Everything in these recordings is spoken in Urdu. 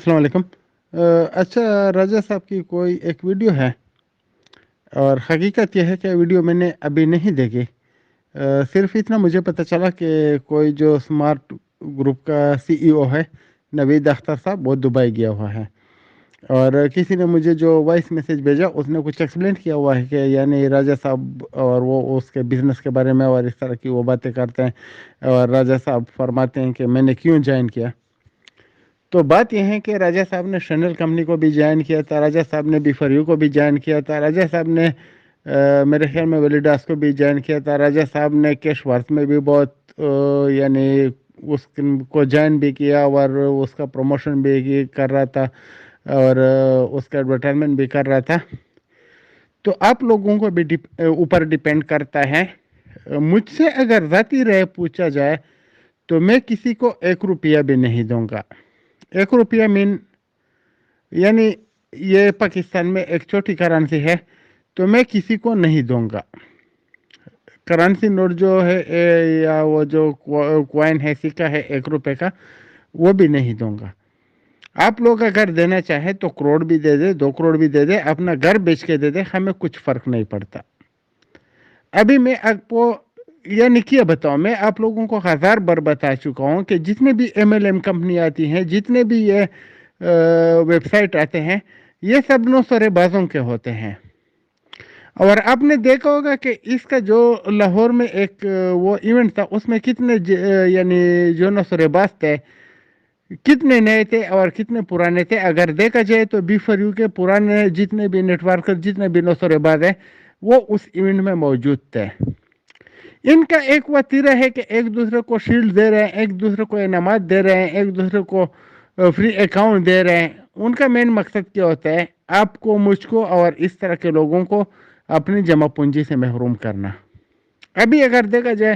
السلام علیکم۔ اچھا، راجہ صاحب کی کوئی ایک ویڈیو ہے اور حقیقت یہ ہے کہ ویڈیو میں نے ابھی نہیں دیکھی۔ صرف اتنا مجھے پتہ چلا کہ کوئی جو اسمارٹ گروپ کا سی ای او ہے نوید اختر صاحب، وہ دبئی گیا ہوا ہے، اور کسی نے مجھے جو وائس میسیج بھیجا اس نے کچھ ایکسپلین کیا ہوا ہے کہ یعنی راجہ صاحب اور وہ اس کے بزنس کے بارے میں اور اس طرح کی وہ باتیں کرتے ہیں، اور راجہ صاحب فرماتے ہیں کہ میں نے کیوں جوائن کیا۔ تو بات یہ ہے کہ راجہ صاحب نے شنل کمپنی کو بھی جوائن کیا تھا، راجہ صاحب نے بی فار یو کو بھی جوائن کیا تھا، راجہ صاحب نے میرے خیال میں ولیڈاس کو بھی جوائن کیا تھا، راجہ صاحب نے کیش ورتھ میں بھی بہت یعنی اس کو جوائن بھی کیا اور اس کا پروموشن بھی کر رہا تھا اور اس کا ایڈورٹائزمنٹ بھی کر رہا تھا۔ تو آپ لوگوں کو بھی اوپر ڈیپینڈ کرتا ہے۔ مجھ سے اگر ذاتی رائے پوچھا جائے تو میں کسی کو 1 روپیہ بھی نہیں دوں گا۔ 1 روپیہ یعنی یہ پاکستان میں ایک چھوٹی کرنسی ہے، تو میں کسی کو نہیں دوں گا۔ کرنسی نوٹ جو ہے یا وہ جو کوائن ہے، سکہ ہے 1 روپے کا، وہ بھی نہیں دوں گا۔ آپ لوگ اگر دینا چاہے تو کروڑ بھی دے دے، 2 کروڑ بھی دے دے، اپنا گھر بیچ کے دے دے، ہمیں کچھ فرق نہیں پڑتا۔ ابھی میں آپ کو یعنی کیا بتاؤں، میں آپ لوگوں کو 1000 بار بتا چکا ہوں کہ جتنے بھی MLM کمپنی آتی ہیں، جتنے بھی یہ ویب سائٹ آتے ہیں، یہ سب نوسرے بازوں کے ہوتے ہیں۔ اور آپ نے دیکھا ہوگا کہ اس کا جو لاہور میں ایک وہ ایونٹ تھا، اس میں کتنے یعنی جو نوسرے باز تھے، کتنے نئے تھے اور کتنے پرانے تھے۔ اگر دیکھا جائے تو بی فار یو کے پرانے جتنے بھی نیٹ ورکر، جتنے بھی نوسرے باز ہیں، وہ اس ایونٹ میں موجود تھے۔ ان کا ایک وتیرہ ہے کہ ایک دوسرے کو شیلڈ دے رہے ہیں، ایک دوسرے کو انعامات دے رہے ہیں، ایک دوسرے کو فری اکاؤنٹ دے رہے ہیں۔ ان کا مین مقصد کیا ہوتا ہے؟ آپ کو، مجھ کو اور اس طرح کے لوگوں کو اپنی جمع پونجی سے محروم کرنا۔ ابھی اگر دیکھا جائے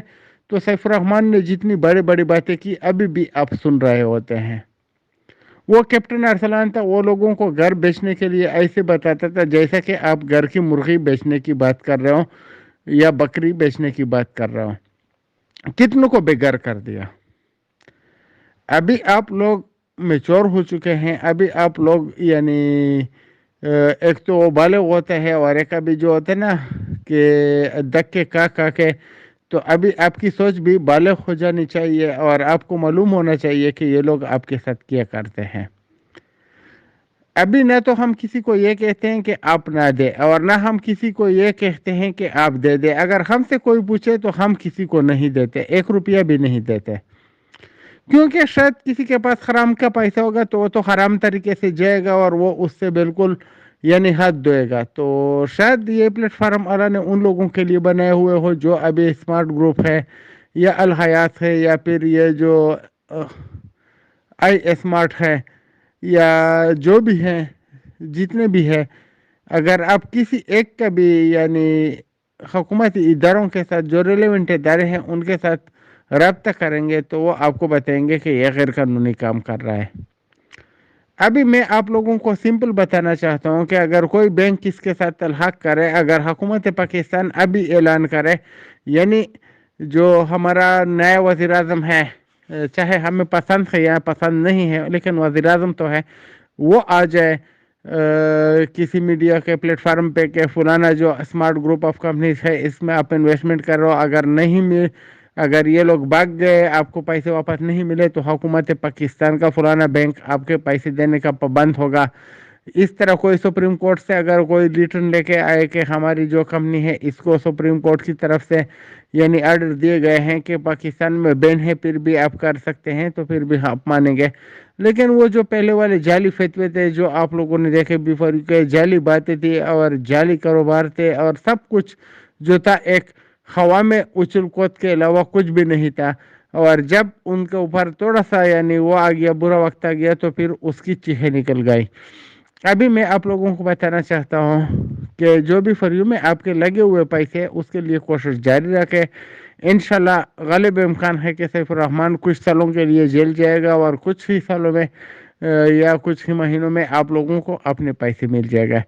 تو سیف الرحمان نے جتنی بڑی بڑی باتیں کی، ابھی بھی آپ سن رہے ہوتے ہیں۔ وہ کیپٹن ارسلان تھا، وہ لوگوں کو گھر بیچنے کے لیے ایسے بتاتا تھا جیسا کہ آپ گھر کی مرغی بیچنے کی بات کر رہے ہو یا بکری بیچنے کی بات کر رہا ہوں۔ کتنوں کو بے گھر کر دیا۔ ابھی آپ لوگ میچور ہو چکے ہیں، ابھی آپ لوگ یعنی ایک تو وہ بالغ ہوتا ہے اور ایک ابھی جو ہوتا ہے نا کہ دکے کا کے، تو ابھی آپ کی سوچ بھی بالغ ہو جانی چاہیے اور آپ کو معلوم ہونا چاہیے کہ یہ لوگ آپ کے ساتھ کیا کرتے ہیں۔ ابھی نہ تو ہم کسی کو یہ کہتے ہیں کہ آپ نہ دے، اور نہ ہم کسی کو یہ کہتے ہیں کہ آپ دے دے۔ اگر ہم سے کوئی پوچھے تو ہم کسی کو نہیں دیتے، 1 روپیہ بھی نہیں دیتے، کیونکہ شاید کسی کے پاس حرام کا پیسہ ہوگا تو وہ تو حرام طریقے سے جائے گا اور وہ اس سے بالکل یعنی ہاتھ دھوئے گا۔ تو شاید یہ پلیٹ فارم اللہ نے ان لوگوں کے لیے بنائے ہوئے ہو جو ابھی اسمارٹ گروپ ہے یا الحیات ہے یا پھر یہ جو آئی اسمارٹ ہے یا جو بھی ہیں، جتنے بھی ہے، اگر آپ کسی ایک کا بھی یعنی حکومتی اداروں کے ساتھ جو ریلیونٹ ادارے ہیں ان کے ساتھ رابطہ کریں گے تو وہ آپ کو بتائیں گے کہ یہ غیر قانونی کام کر رہا ہے۔ ابھی میں آپ لوگوں کو سمپل بتانا چاہتا ہوں کہ اگر کوئی بینک اس کے ساتھ الحاق کرے، اگر حکومت پاکستان ابھی اعلان کرے، یعنی جو ہمارا نیا وزیر اعظم ہے، چاہے ہمیں پسند ہے یا پسند نہیں ہے لیکن وزیر اعظم تو ہے، وہ آ جائے کسی میڈیا کے پلیٹ فارم پہ کہ فلانا جو اسمارٹ گروپ آف کمپنیز ہے اس میں آپ انویسٹمنٹ کر رہے ہو، اگر یہ لوگ بھاگ گئے، آپ کو پیسے واپس نہیں ملے تو حکومت پاکستان کا فلانا بینک آپ کے پیسے دینے کا پابند ہوگا۔ اس طرح کوئی سپریم کورٹ سے اگر کوئی ریٹرن لے کے آئے کہ ہماری جو کمپنی ہے اس کو سپریم کورٹ کی طرف سے یعنی آرڈر دیے گئے ہیں کہ پاکستان میں بین ہے پھر بھی آپ کر سکتے ہیں، تو پھر بھی آپ مانیں گے۔ لیکن وہ جو پہلے والے جعلی فتوے تھے جو آپ لوگوں نے دیکھے، بیفور کے جعلی باتیں تھی اور جعلی کاروبار تھے اور سب کچھ جو تھا ایک ہوا میں اچھل کود کے علاوہ کچھ بھی نہیں تھا، اور جب ان کے اوپر تھوڑا سا یعنی وہ آ گیا، برا وقت آ گیا تو پھر اس کی چیخیں نکل گئی۔ ابھی میں آپ لوگوں کو بتانا چاہتا ہوں کہ جو بھی فریو میں آپ کے لگے ہوئے پیسے اس کے لیے کوشش جاری رکھے۔ انشاءاللہ غالب امکان ہے کہ سیف الرحمان کچھ سالوں کے لیے جیل جائے گا اور کچھ ہی سالوں میں یا کچھ ہی مہینوں میں آپ لوگوں کو اپنے پیسے مل جائے گا۔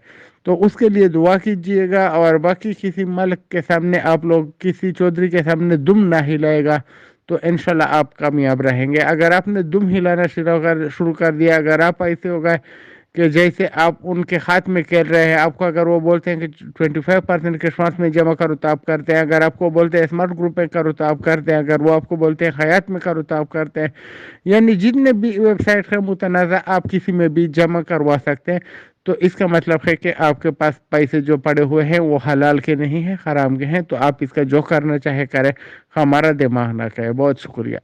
تو اس کے لیے دعا کیجئے گا، اور باقی کسی ملک کے سامنے آپ لوگ کسی چودھری کے سامنے دم نہ ہلائے گا تو انشاءاللہ آپ کامیاب رہیں گے. اگر آپ نے دم ہلانا شروع کر دیا, اگر آپ ایسے ہو گئے کہ جیسے آپ ان کے ہاتھ میں کھیل رہے ہیں, آپ کو اگر وہ بولتے ہیں کہ 25% کے اسمارٹ میں جمع کرو تو آپ کرتے ہیں, اگر آپ کو بولتے ہیں اسمارٹ گروپ میں کرو تو آپ کرتے ہیں, اگر وہ آپ کو بولتے ہیں حیات میں کرو تو آپ کرتے ہیں. یعنی جتنے بھی ویب سائٹ ہے متنازع آپ کسی میں بھی جمع کروا سکتے ہیں. تو اس کا مطلب ہے کہ آپ کے پاس پیسے جو پڑے ہوئے ہیں وہ حلال کے نہیں ہیں, حرام کے ہیں. تو آپ اس کا جو کرنا چاہے کریں, ہمارا دماغ نہ کہے. بہت شکریہ.